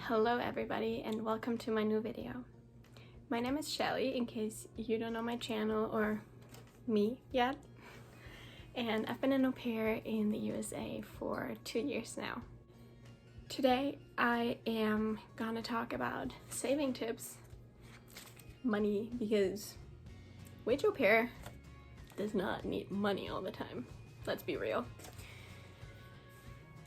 Hello everybody and welcome to my new video. My name is Shelly, in case you don't know my channel or me yet. And I've been an au pair in the USA for 2 years now. Today I am gonna talk about saving tips, money, because wage au pair does not need money all the time. Let's be real.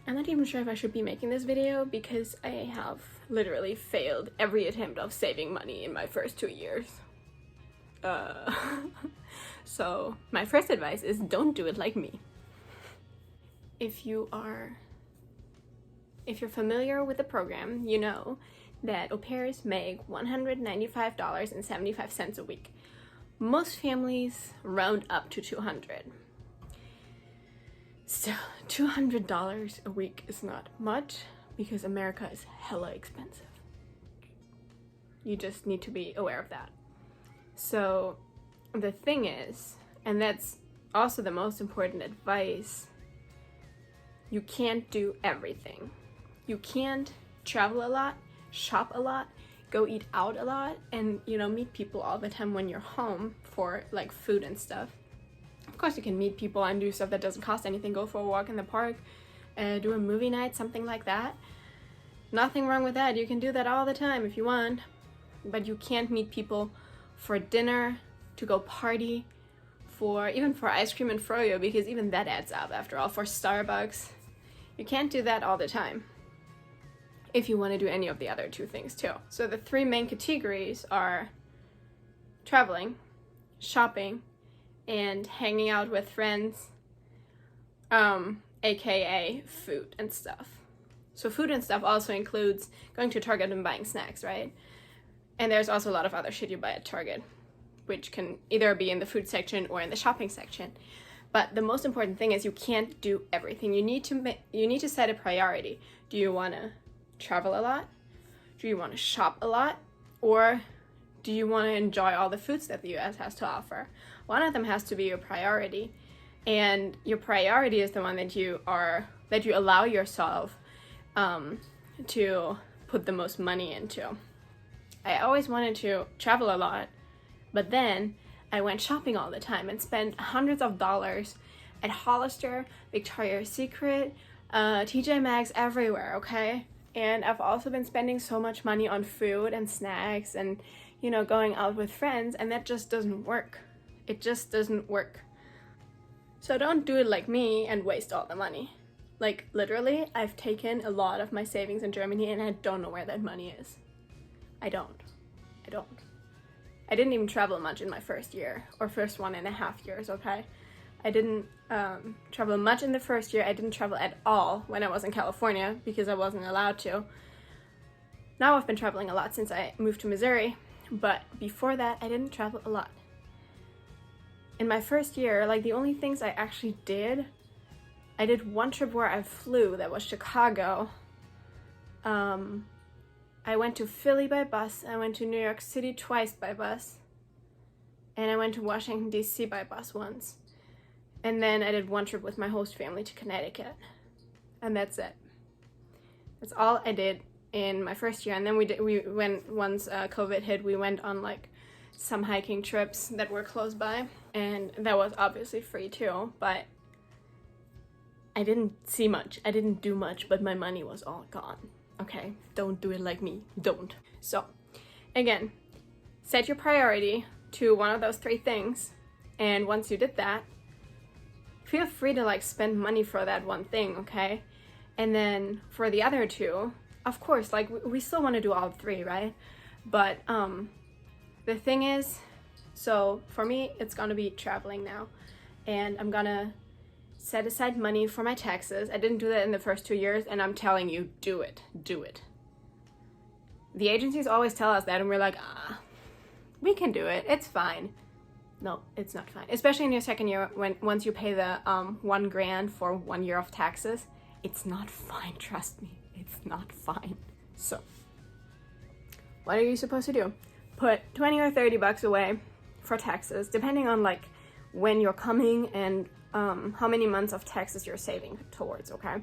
I'm not even sure if I should be making this video because I have literally failed every attempt of saving money in my first 2 years. So my first advice is don't do it like me. If you're familiar with the program, you know that au pairs make $195.75 a week. Most families round up to $200. Still, $200 a week is not much because America is hella expensive. You just need to be aware of that. So the thing is, and that's also the most important advice, you can't do everything. You can't travel a lot, shop a lot, go eat out a lot, and meet people all the time when you're home for like food and stuff. Of course you can meet people and do stuff that doesn't cost anything, go for a walk in the park, do a movie night, something like that. Nothing wrong with that, you can do that all the time if you want, but you can't meet people for dinner, to go party, even for ice cream and froyo, because even that adds up after all, for Starbucks. You can't do that all the time if you want to do any of the other two things too. So the three main categories are traveling, shopping, and hanging out with friends, aka food and stuff. So food and stuff also includes going to Target and buying snacks, right? And there's also a lot of other shit you buy at Target, which can either be in the food section or in the shopping section. But the most important thing is you can't do everything. You need to set a priority. Do you want to travel a lot? Do you want to shop a lot? Or do you want to enjoy all the foods that the US has to offer? One of them has to be your priority, and your priority is the one that you allow yourself to put the most money into. I always wanted to travel a lot, but then I went shopping all the time and spent hundreds of dollars at Hollister, Victoria's Secret, TJ Maxx, everywhere, okay? And I've also been spending so much money on food and snacks and going out with friends, and that just doesn't work. It just doesn't work. So don't do it like me and waste all the money. Like literally, I've taken a lot of my savings in Germany and I don't know where that money is. I don't. I didn't even travel much in my first year, or first 1.5 years, okay? I didn't travel much in the first year. I didn't travel at all when I was in California because I wasn't allowed to. Now I've been traveling a lot since I moved to Missouri, but before that I didn't travel a lot. In my first year, like the only things I actually did, I did one trip where I flew, that was Chicago. I went to Philly by bus, I went to New York City twice by bus, and I went to Washington DC by bus once. And then I did one trip with my host family to Connecticut. And that's it. That's all I did in my first year. And then once COVID hit, we went on like some hiking trips that were close by. And that was obviously free too, but I didn't see much. I didn't do much, but my money was all gone. Okay, don't do it like me. Don't. So, again, set your priority to one of those three things. And once you did that, feel free to like spend money for that one thing, okay? And then for the other two, of course, like we still want to do all three, right? But the thing is, so for me, it's gonna be traveling now, and I'm gonna set aside money for my taxes. I didn't do that in the first 2 years, and I'm telling you, do it. The agencies always tell us that, and we're like, we can do it, it's fine. No, it's not fine. Especially in your second year, once you pay the $1,000 for 1 year of taxes, it's not fine, trust me, it's not fine. So, what are you supposed to do? Put 20 or 30 bucks away for taxes, depending on like when you're coming and how many months of taxes you're saving towards, okay?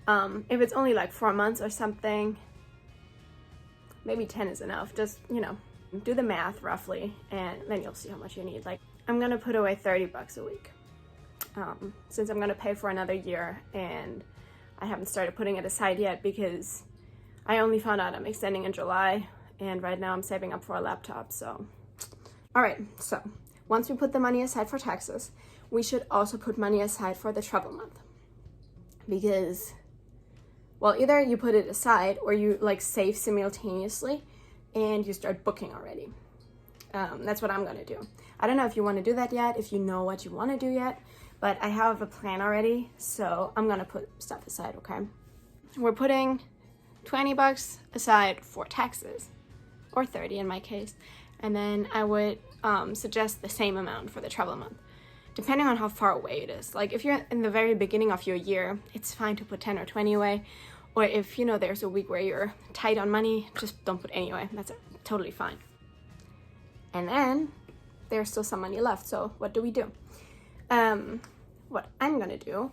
If it's only like 4 months or something, maybe 10 is enough. Just, you know, do the math roughly, and then you'll see how much you need. Like, I'm gonna put away $30 a week, since I'm gonna pay for another year, and I haven't started putting it aside yet because I only found out I'm extending in July, and right now I'm saving up for a laptop. So, all right, so once we put the money aside for taxes, we should also put money aside for the travel month, because, well, either you put it aside or you like save simultaneously and you start booking already. That's what I'm gonna do. I don't know if you want to do that yet, if you know what you want to do yet, but I have a plan already, so I'm gonna put stuff aside, okay? We're putting $20 aside for taxes, or 30 in my case, and then I would suggest the same amount for the travel month, depending on how far away it is. Like, if you're in the very beginning of your year, it's fine to put 10 or 20 away, or if, you know, there's a week where you're tight on money, just don't put any away. That's totally fine. And then there's still some money left, so what do? What I'm gonna do,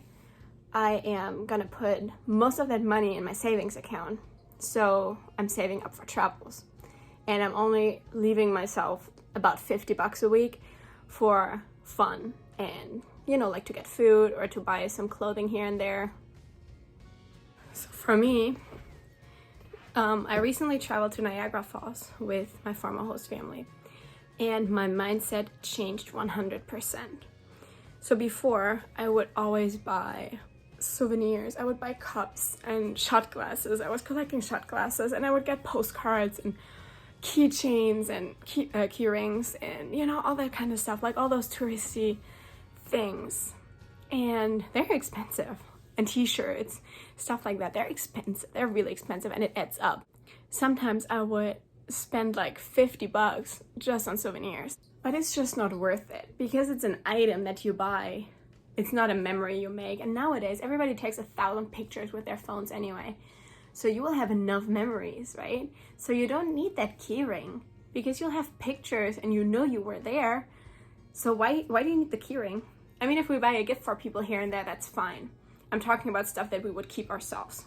I am gonna put most of that money in my savings account, so I'm saving up for travels, and I'm only leaving myself about $50 a week for fun and, you know, like to get food or to buy some clothing here and there. So for me, I recently traveled to Niagara Falls with my former host family, and my mindset changed 100%. So before, I would always buy souvenirs. I would buy cups and shot glasses. I was collecting shot glasses, and I would get postcards and keychains and key rings and, you know, all that kind of stuff, like all those touristy things. And they're expensive. And t-shirts, stuff like that, they're expensive. They're really expensive, and it adds up. Sometimes I would spend like $50 just on souvenirs, but it's just not worth it because it's an item that you buy. It's not a memory you make. And nowadays, everybody takes 1,000 pictures with their phones anyway. So you will have enough memories, right? So you don't need that key ring because you'll have pictures and you know you were there. So why do you need the key ring? I mean, if we buy a gift for people here and there, that's fine. I'm talking about stuff that we would keep ourselves.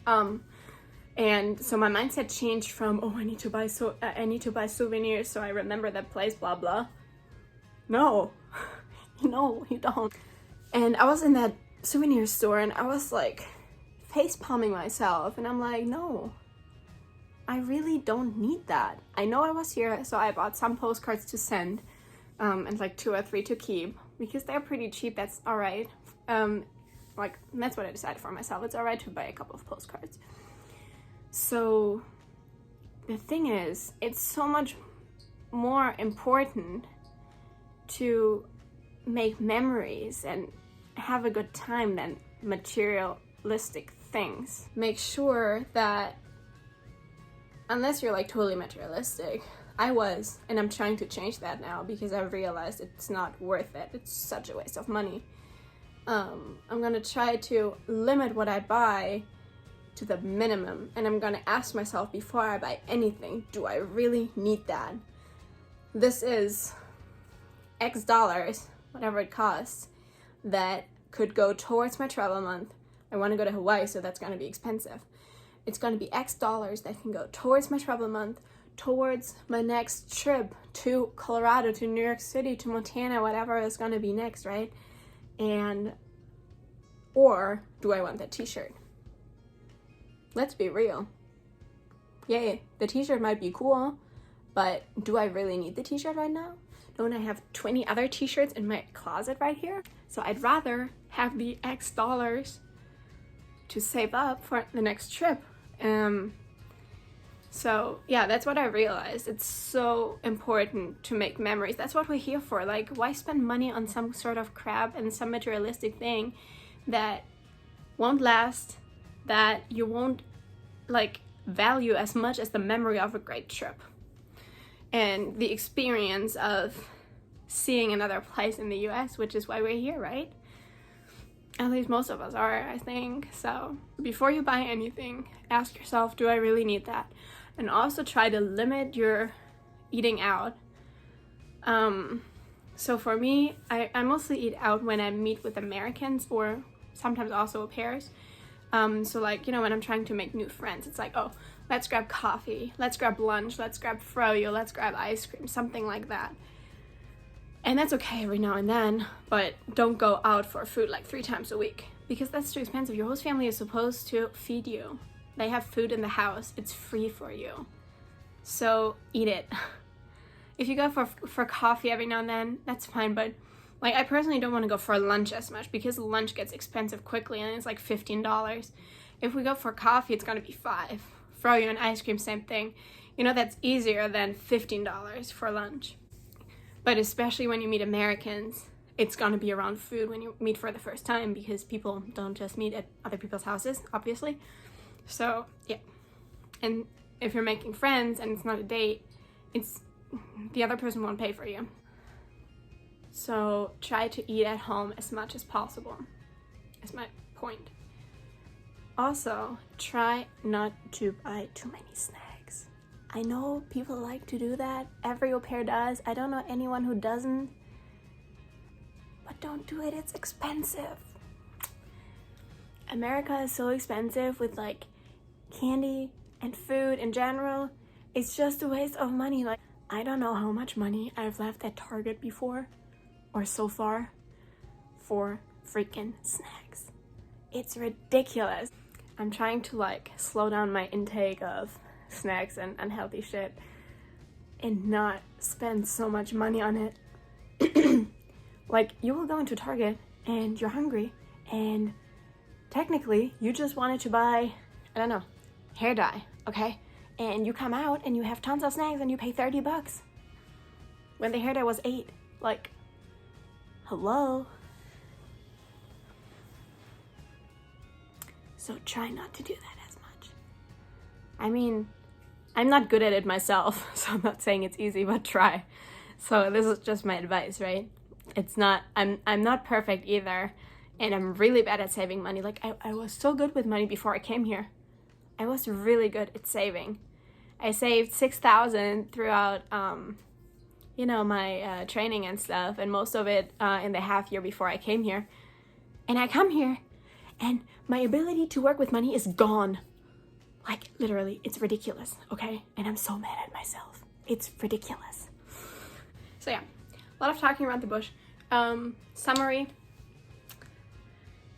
And so my mindset changed from, oh, I need to buy souvenirs so I remember that place, blah blah. No, no, you don't. And I was in that souvenir store and I was like face palming myself, and I'm like, no, I really don't need that. I know I was here, so I bought some postcards to send, and like 2 or 3 to keep because they're pretty cheap. That's all right. Like, that's what I decided for myself. It's all right to buy a couple of postcards. So the thing is, it's so much more important to make memories and have a good time than materialistic things. Make sure that, unless you're like totally materialistic, I was, and I'm trying to change that now because I've realized it's not worth it. It's such a waste of money. I'm gonna try to limit what I buy to the minimum, and I'm gonna ask myself before I buy anything, do I really need that? This is X dollars, whatever it costs, that could go towards my travel month. I want to go to Hawaii, so that's gonna be expensive. It's gonna be X dollars that can go towards my travel month, towards my next trip to Colorado, to New York City, to Montana, whatever is gonna be next, right? And, or do I want that t-shirt? Let's be real. Yay, the t-shirt might be cool, but do I really need the t-shirt right now? Don't I have 20 other t-shirts in my closet right here? So I'd rather have the X dollars to save up for the next trip. So yeah, that's what I realized. It's so important to make memories. That's what we're here for. Like, why spend money on some sort of crap and some materialistic thing that won't last, that you won't like value as much as the memory of a great trip and the experience of seeing another place in the US, which is why we're here, right? At least most of us are, I think. So before you buy anything, ask yourself, do I really need that? And also try to limit your eating out. So for me, I mostly eat out when I meet with Americans or sometimes also au pairs. So like, you know, when I'm trying to make new friends, it's like, oh, let's grab coffee, let's grab lunch, let's grab froyo, let's grab ice cream, something like that. And that's okay every now and then, but don't go out for food like 3 times a week, because that's too expensive. Your host family is supposed to feed you. They have food in the house. It's free for you. So eat it. If you go for coffee every now and then, that's fine, but like, I personally don't want to go for lunch as much, because lunch gets expensive quickly and it's like $15. If we go for coffee, it's gonna be $5. Froyo and ice cream, same thing. You know, that's easier than $15 for lunch. But especially when you meet Americans, it's gonna be around food when you meet for the first time, because people don't just meet at other people's houses, obviously. So yeah. And if you're making friends and it's not a date, it's the other person won't pay for you. So try to eat at home as much as possible, is my point. Also, try not to buy too many snacks. I know people like to do that. Every au pair does. I don't know anyone who doesn't. But don't do it. It's expensive. America is so expensive with like candy and food in general. It's just a waste of money. Like, I don't know how much money I've left at Target before, or so far, for freaking snacks. It's ridiculous. I'm trying to like slow down my intake of snacks and unhealthy shit and not spend so much money on it. Like, you will go into Target and you're hungry and technically you just wanted to buy, I don't know, hair dye, okay? And you come out and you have tons of snacks and you pay $30 when the hair dye was $8. Like, hello? So try not to do that as much. I mean, I'm not good at it myself, so I'm not saying it's easy, but try. So this is just my advice, right? It's not, I'm not perfect either, and I'm really bad at saving money. Like, I was so good with money before I came here. I was really good at saving. I saved $6,000 throughout, you know, my training and stuff, and most of it in the half year before I came here. And I come here, and my ability to work with money is gone. Like, literally, it's ridiculous, okay? And I'm so mad at myself. It's ridiculous. So yeah, a lot of talking around the bush. Summary.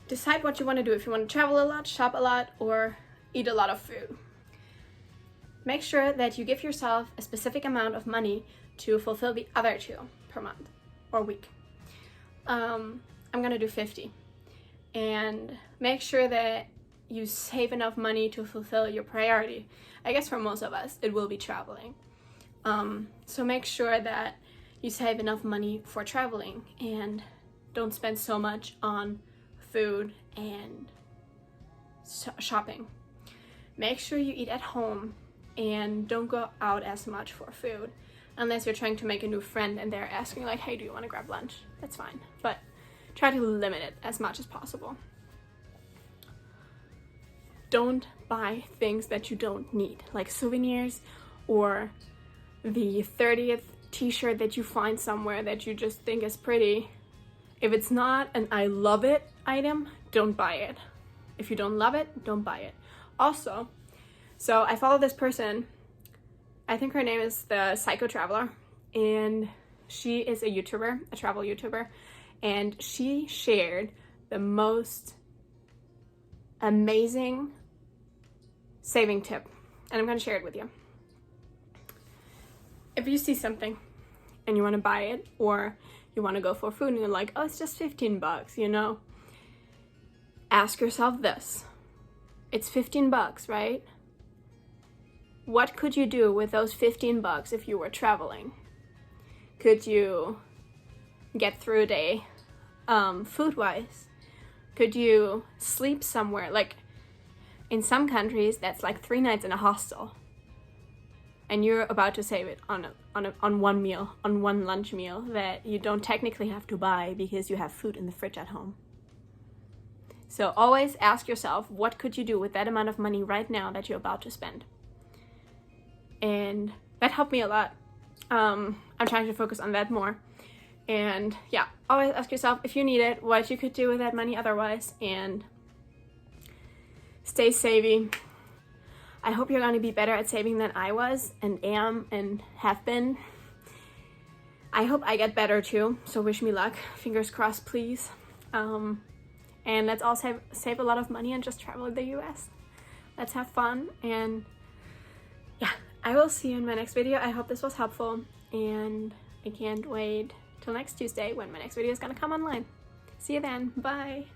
Decide what you want to do. If you want to travel a lot, shop a lot, or eat a lot of food. Make sure that you give yourself a specific amount of money to fulfill the other 2 per month or week. I'm gonna do 50. And make sure that you save enough money to fulfill your priority. I guess for most of us, it will be traveling. So make sure that you save enough money for traveling and don't spend so much on food and shopping. Make sure you eat at home and don't go out as much for food unless you're trying to make a new friend and they're asking like, hey, do you want to grab lunch? That's fine, but try to limit it as much as possible. Don't buy things that you don't need, like souvenirs or the 30th t-shirt that you find somewhere that you just think is pretty. If it's not an I love it item, don't buy it. If you don't love it, don't buy it. Also, so I follow this person, I think her name is the Psycho Traveler, and she is a YouTuber, a travel YouTuber, and she shared the most amazing saving tip, and I'm going to share it with you. If you see something and you want to buy it, or you want to go for food and you're like, oh, it's just $15, you know, ask yourself this. It's $15, right? What could you do with those $15 if you were traveling? Could you get through a day food-wise? Could you sleep somewhere? Like, in some countries, that's like 3 nights in a hostel. And you're about to save it on one meal, on one lunch meal that you don't technically have to buy because you have food in the fridge at home. So always ask yourself, what could you do with that amount of money right now that you're about to spend? And that helped me a lot. I'm trying to focus on that more. And yeah, always ask yourself if you need it, what you could do with that money otherwise. And stay savvy. I hope you're going to be better at saving than I was and am and have been. I hope I get better too, so wish me luck. Fingers crossed, please. And let's all save a lot of money and just travel to the US. Let's have fun, and yeah, I will see you in my next video. I hope this was helpful, and I can't wait till next Tuesday when my next video is gonna come online. See you then. Bye.